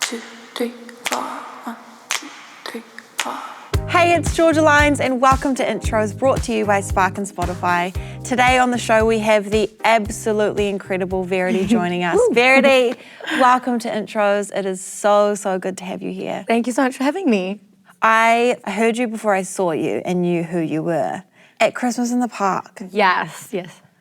2, 3, 4. 1, 2, 3, 4. Hey, it's Georgia Lines and welcome to Intros, brought to you by Spark and Spotify. Today on the show we have the absolutely incredible Verity joining us. Verity, welcome to Intros. It is so good to have you here. Thank you so much for having me. I heard you before I saw you and knew who you were at Christmas in the Park. Yes.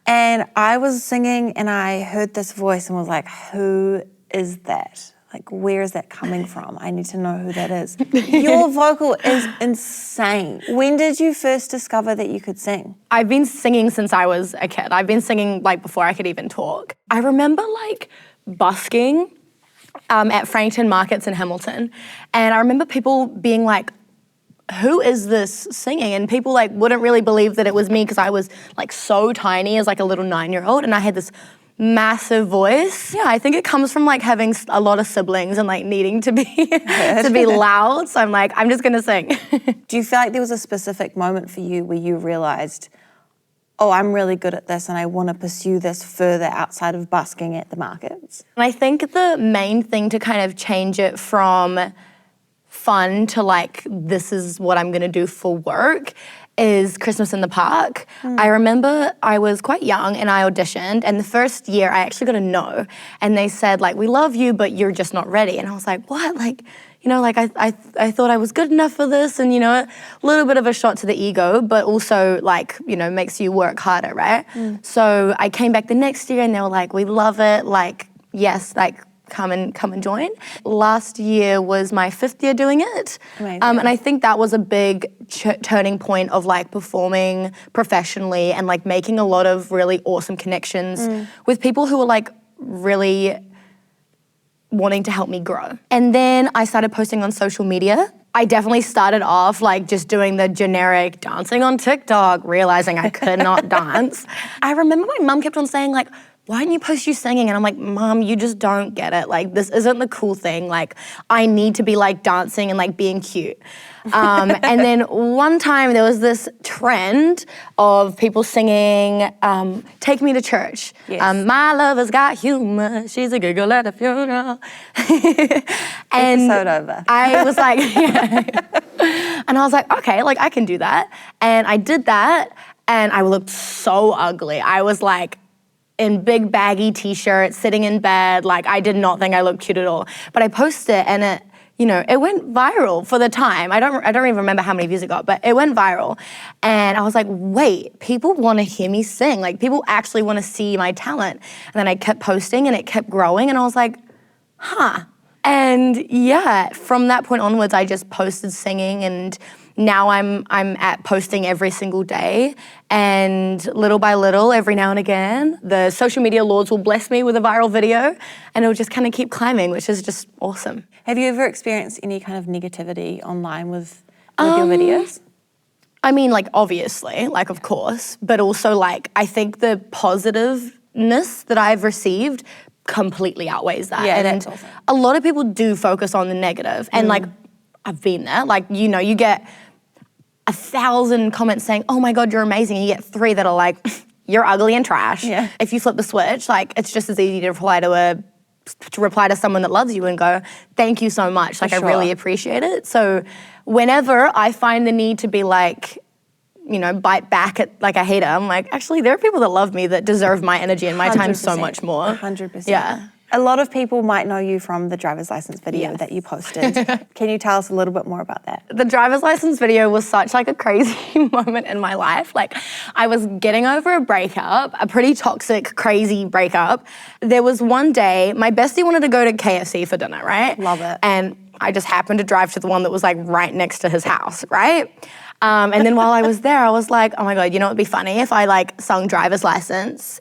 And I was singing and I heard this voice and was like, who is that? Like, where is that coming from? I need to know who that is. Your vocal is insane. When did you first discover that you could sing? I've been singing since I was a kid. I've been singing before I could even talk. I remember busking at Frankton markets in Hamilton. And I remember people being like, who is this singing? And people wouldn't really believe that it was me because I was so tiny as a little 9-year-old and I had this massive voice. Yeah, I think it comes from having a lot of siblings and needing to be to be loud. So I'm just gonna sing. Do you feel like there was a specific moment for you where you realized, oh, I'm really good at this and I want to pursue this further outside of busking at the markets? And I think the main thing to kind of change it from fun to this is what I'm gonna do for work is Christmas in the Park. I remember I was quite young and I auditioned, and the first year I actually got a no, and they said we love you but you're just not ready. And I was like, what? I thought I was good enough for this, and a little bit of a shot to the ego, but also makes you work harder, right? So I came back the next year and they were like, we love it, yes, come and join. Last year was my 5th year doing it. Amazing. And I think that was a big turning point of performing professionally and making a lot of really awesome connections with people who were really wanting to help me grow. And then I started posting on social media. I definitely started off just doing the generic dancing on TikTok, realizing I could not dance. I remember my mum kept on saying why didn't you post you singing? And I'm like, Mom, you just don't get it. This isn't the cool thing. I need to be dancing and being cute. And then one time there was this trend of people singing Take Me to Church. Yes. My lover's got humor, she's a giggle at a funeral. And episode over. I was like, yeah. And I was like, okay, I can do that. And I did that and I looked so ugly. I was in big baggy t-shirts, sitting in bed. I did not think I looked cute at all. But I posted it and it went viral for the time. I don't even remember how many views it got, but it went viral. And I was like, wait, people want to hear me sing. People actually want to see my talent. And then I kept posting and it kept growing and I was like, huh. And yeah, from that point onwards, I just posted singing, and now I'm at posting every single day, and little by little, every now and again, the social media lords will bless me with a viral video and it'll just kind of keep climbing, which is just awesome. Have you ever experienced any kind of negativity online with your videos? I mean, obviously, of course, but also I think the positiveness that I've received completely outweighs that. Yeah, and that's awesome. A lot of people do focus on the negative, and I've been there. You get 1,000 comments saying, oh my God, you're amazing, and you get 3 that are you're ugly and trash. Yeah. If you flip the switch, it's just as easy to reply to someone that loves you and go, thank you so much. I really appreciate it. So whenever I find the need to be bite back at a hater, I'm actually, there are people that love me that deserve my energy and my time so much more. 100%. Yeah. A lot of people might know you from the driver's license video that you posted. Can you tell us a little bit more about that? The driver's license video was such a crazy moment in my life. I was getting over a breakup, a pretty toxic, crazy breakup. There was one day, my bestie wanted to go to KFC for dinner, right? Love it. And I just happened to drive to the one that was right next to his house, right? And then while I was there, I was like, oh my God, it'd be funny if I sung driver's license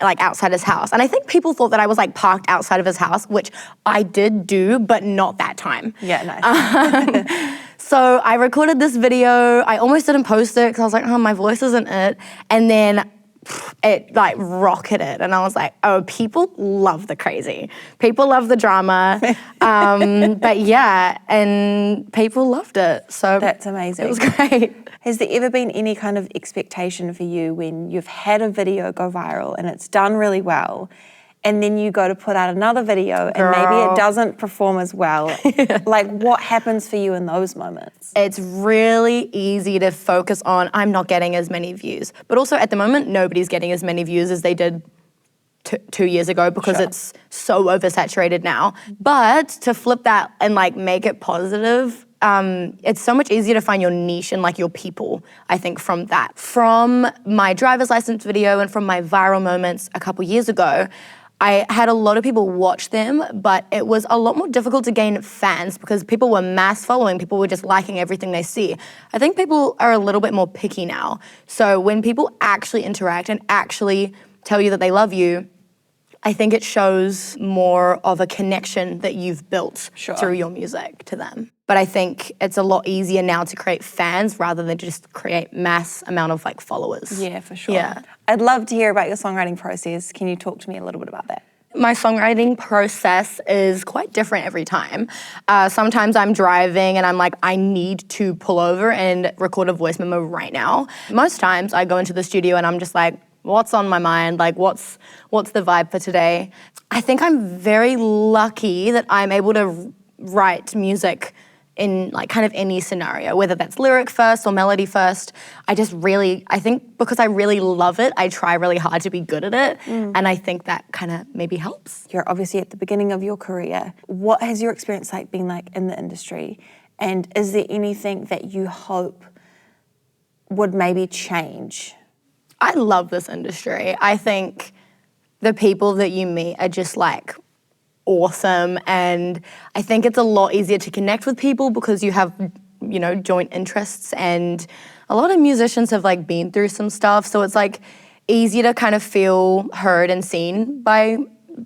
outside his house. And I think people thought that I was parked outside of his house, which I did do, but not that time. Yeah, nice. So I recorded this video. I almost didn't post it because I was like, oh, my voice isn't it. And then it rocketed. And I was like, oh, people love the crazy. People love the drama. But yeah, and people loved it. So that's amazing. It was great. Has there ever been any kind of expectation for you when you've had a video go viral and it's done really well and then you go to put out another video and maybe Girl. it doesn't perform as well. Like, what happens for you in those moments? It's really easy to focus on, I'm not getting as many views. But also at the moment, nobody's getting as many views as they did 2 years ago because it's so oversaturated now. But to flip that and like make it positive, it's so much easier to find your niche and like your people, I think, from that. From my driver's license video and from my viral moments a couple years ago, I had a lot of people watch them, but it was a lot more difficult to gain fans because people were mass following, people were just liking everything they see. I think people are a little bit more picky now. So when people actually interact and actually tell you that they love you, I think it shows more of a connection that you've built through your music to them. But I think it's a lot easier now to create fans rather than just create mass amount of like followers. Yeah, for sure. Yeah. I'd love to hear about your songwriting process. Can you talk to me a little bit about that? My songwriting process is quite different every time. Sometimes I'm driving and I'm like, I need to pull over and record a voice memo right now. Most times I go into the studio and I'm just like, what's on my mind? Like, what's the vibe for today? I think I'm very lucky that I'm able to write music in like kind of any scenario, whether that's lyric first or melody first. I think because I really love it, I try really hard to be good at it. And I think that kind of maybe helps. You're obviously at the beginning of your career. What has your experience been like in the industry? And is there anything that you hope would maybe change? I love this industry. I think the people that you meet are just like awesome, and I think it's a lot easier to connect with people because you have, you know, joint interests, and a lot of musicians have like been through some stuff, so it's like easier to kind of feel heard and seen by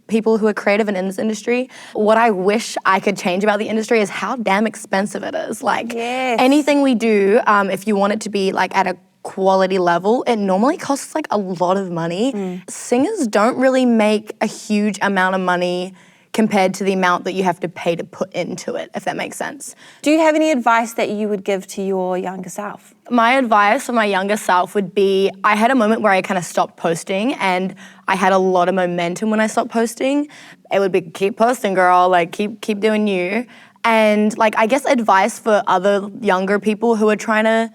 people who are creative and in this industry. What I wish I could change about the industry is how damn expensive it is. Like anything we do, if you want it to be like at a quality level, it normally costs like a lot of money. Singers don't really make a huge amount of money compared to the amount that you have to pay to put into it, if that makes sense. Do you have any advice that you would give to your younger self? My advice for my younger self would be, I had a moment where I kind of stopped posting and I had a lot of momentum when I stopped posting. It would be, keep posting, girl, like keep doing you. And like, I guess advice for other younger people who are trying to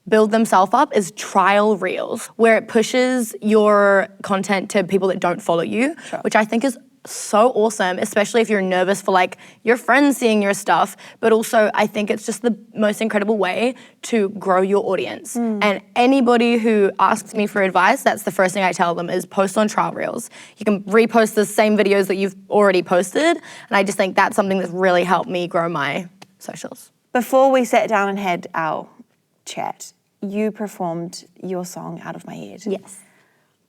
build themselves up is trial reels, where it pushes your content to people that don't follow you, which I think is so awesome, especially if you're nervous for like your friends seeing your stuff, but also I think it's just the most incredible way to grow your audience. And anybody who asks me for advice, that's the first thing I tell them is post on trial reels. You can repost the same videos that you've already posted, and I just think that's something that's really helped me grow my socials. Before we sat down and had our chat, you performed your song Out of My Head. Yes.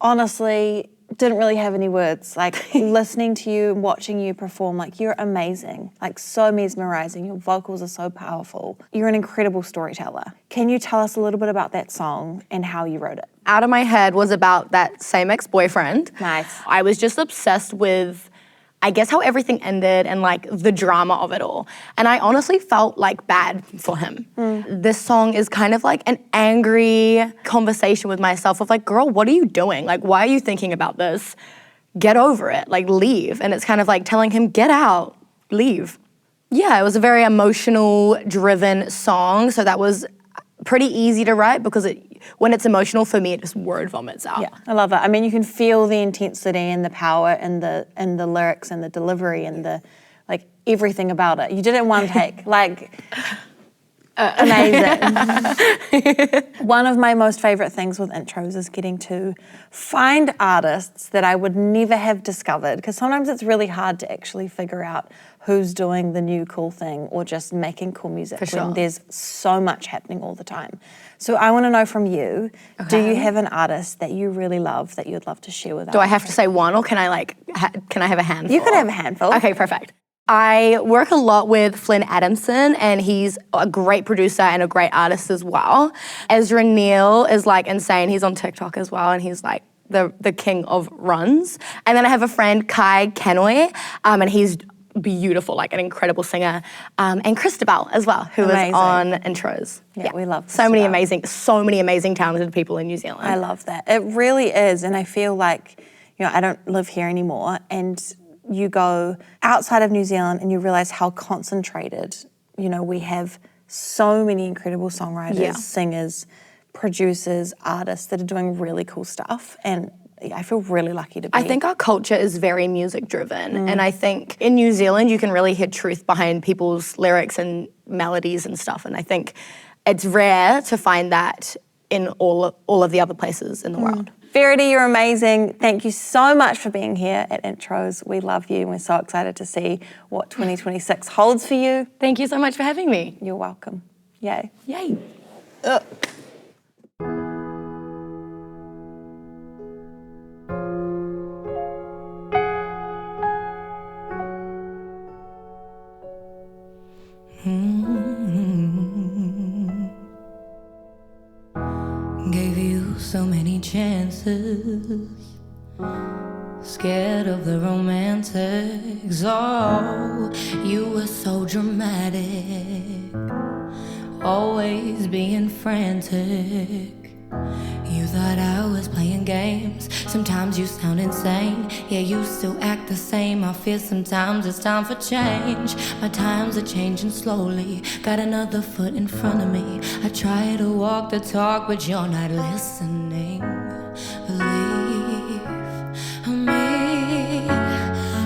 Honestly, didn't really have any words. Like listening to you and watching you perform, like you're amazing, like so mesmerizing. Your vocals are so powerful. You're an incredible storyteller. Can you tell us a little bit about that song and how you wrote it? Out of My Head was about that same ex-boyfriend. Nice. I was just obsessed with, I guess, how everything ended and like the drama of it all. And I honestly felt like bad for him. This song is kind of like an angry conversation with myself of like, girl, what are you doing? Like, why are you thinking about this? Get over it, like leave. And it's kind of like telling him, get out, leave. Yeah, it was a very emotional driven song. So that was pretty easy to write because when it's emotional for me, it just word vomits out. Yeah, I love it. I mean, you can feel the intensity and the power in the lyrics and the delivery and the like everything about it. You did it in one take, like amazing. One of my most favorite things with intros is getting to find artists that I would never have discovered, because sometimes it's really hard to actually figure out who's doing the new cool thing or just making cool music when there's so much happening all the time. So I want to know from you, do you have an artist that you really love that you'd love to share with us? Do I have to say one, or can I like, can I have a handful? You can have a handful. Okay, perfect. I work a lot with Flynn Adamson, and he's a great producer and a great artist as well. Ezra Neal is like insane. He's on TikTok as well, and he's like the king of runs. And then I have a friend, Kai Kenoy, and he's beautiful, like an incredible singer, and Christabel as well, who is on intros. Yeah, we love so many amazing talented people in New Zealand. I love that. It really is, and I feel like I don't live here anymore, and you go outside of New Zealand and you realise how concentrated, we have so many incredible songwriters, singers, producers, artists that are doing really cool stuff, and I feel really lucky to be. I think our culture is very music driven, and I think in New Zealand you can really hear truth behind people's lyrics and melodies and stuff, and I think it's rare to find that in all of the other places in the world. Verity, you're amazing. Thank you so much for being here at Intros. We love you and we're so excited to see what 2026 holds for you. Thank you so much for having me. You're welcome. Yay. Yay. Gave you so many chances, scared of the romantics. Oh, you were so dramatic, always being frantic. You thought I was playing games. Sometimes you sound insane. Yeah, you still act the same. I fear sometimes it's time for change. My times are changing slowly. Got another foot in front of me. I try to walk the talk, but you're not listening. Believe me.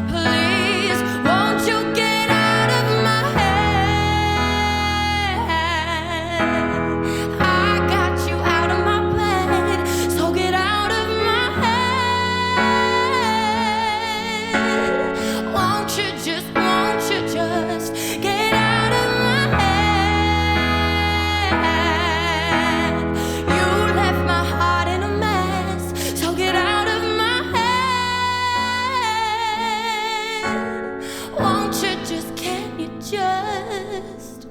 Please, won't you get out of my head? I got you out of my bed, so get out of my head. Won't you just get out of my head? You left my heart in a mess, so get out of my head. Won't you can't you just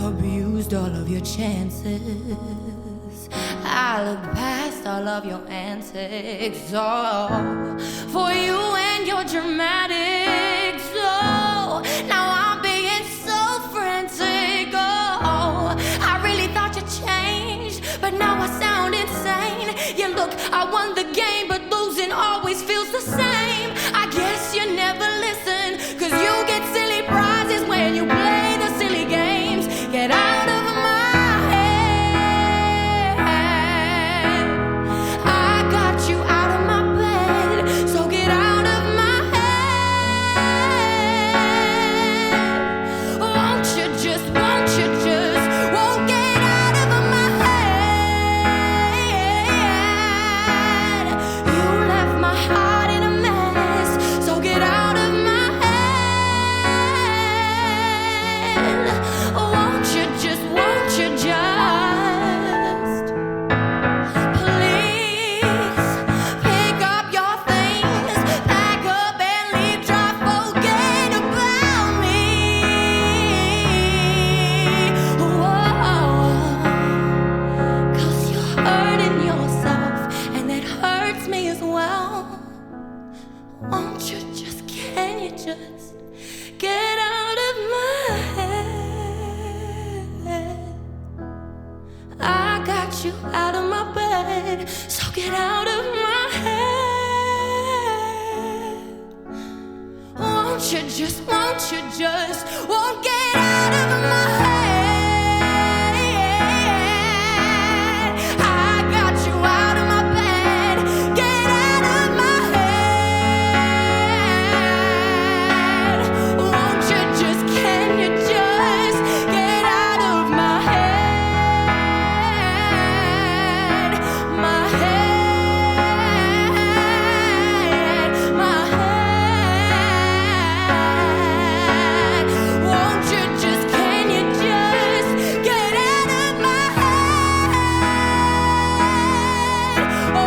abused all of your chances? I looked past all of your antics, oh, for you and your dramatics. Oh, now I'm being so frantic. Oh, I really thought you changed, but now I sound insane. Yeah, look, I won the game, but losing always feels the same. I guess you never listen, 'cause you get silly prizes when you play the silly games. Get out of my head. I got you out of my bed, so get out of my head. Won't you just won't get out of my head? You left my heart in a mess, so get out of my head. Won't you just please pick up your things, pack up and leave, try forget about me. Whoa, 'cause you're hurting yourself and that hurts me as well. Won't you can you just get out of my head? I got you out of my bed, so get out of my head. Won't you just won't get out of my head? I got you out of my bed, get out of my head. Won't you can you just get out of my head? My head, my head. Won't you can you just get out of my head? Oh,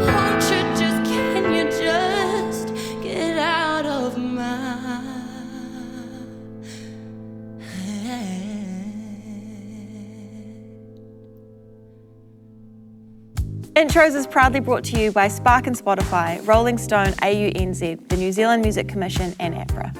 won't you can you just get out of my head? Intros is proudly brought to you by Spark and Spotify, Rolling Stone, AUNZ, the New Zealand Music Commission and APRA.